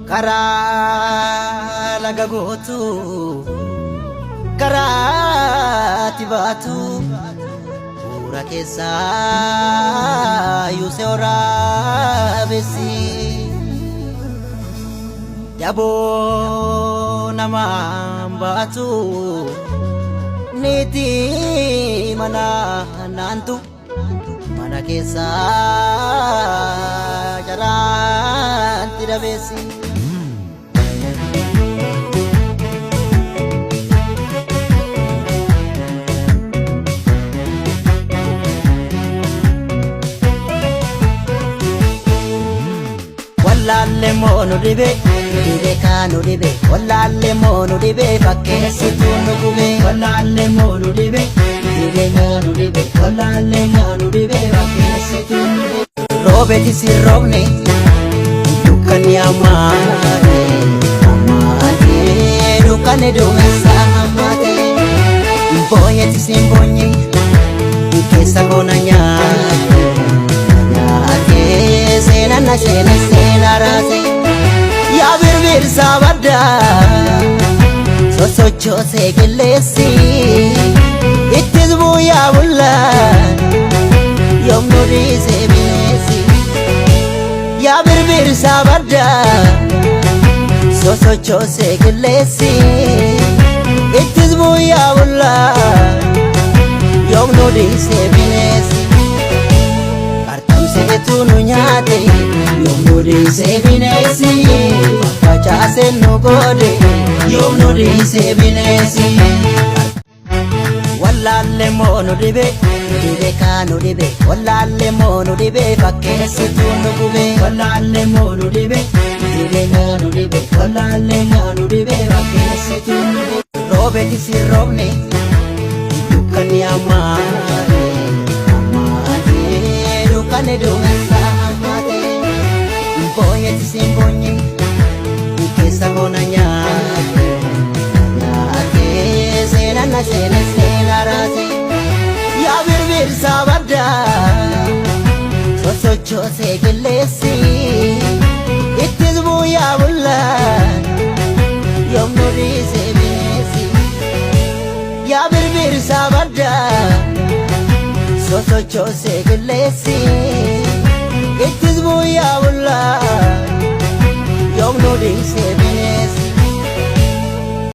karaa laga gootu karaatti baatu bu'uura keessaa yuusee waraabessi jaboo namaan baatu niiti mana naantu mana keessaa jaraatti dabeessi. Wallaale moonu dibe kanu dibe wallaale moonu dibe fakkeessitu nu gube wallaale moonu dibe kanu dibe wallaale moonu dibe fakkeessitu nu gube roobeti si roobne dukkani amaate dukkani duumessa amaate mbooyeti si mboonye keessa koona nyaate seena na seena raase ya birbir sabada sosochoose qilleessi ittis bu'aa bullaan yoom nu dhiise bineensi ya birbir sabada sosochoose qilleessi ittis bu'aa bullaan yoom nu dhiise bineensi artamseetu nu nyaate yoom nu dhiise bineensi facaase nu godhe yoom nu dhiise bineensi wallaale moonu dibe kanu dibe wallaale moonu dibe fakkeessitu nu gube wallaale moonu dibe kanu dibe wallaale moonu dibe fakkeessitu nu gube roobeti si roobne dukkani amaate dukkani duumessa amaate mbooyeti si mboonye keessa koona nyaate seena na seena raase ya birbir sabada sosochoose qilleessi ittis bu'aa bullaan yoom nu dhiise bineensi ya birbir sabada sosochoose qilleessi ittis bu'aa bullaan yoom nu dhiise bineensi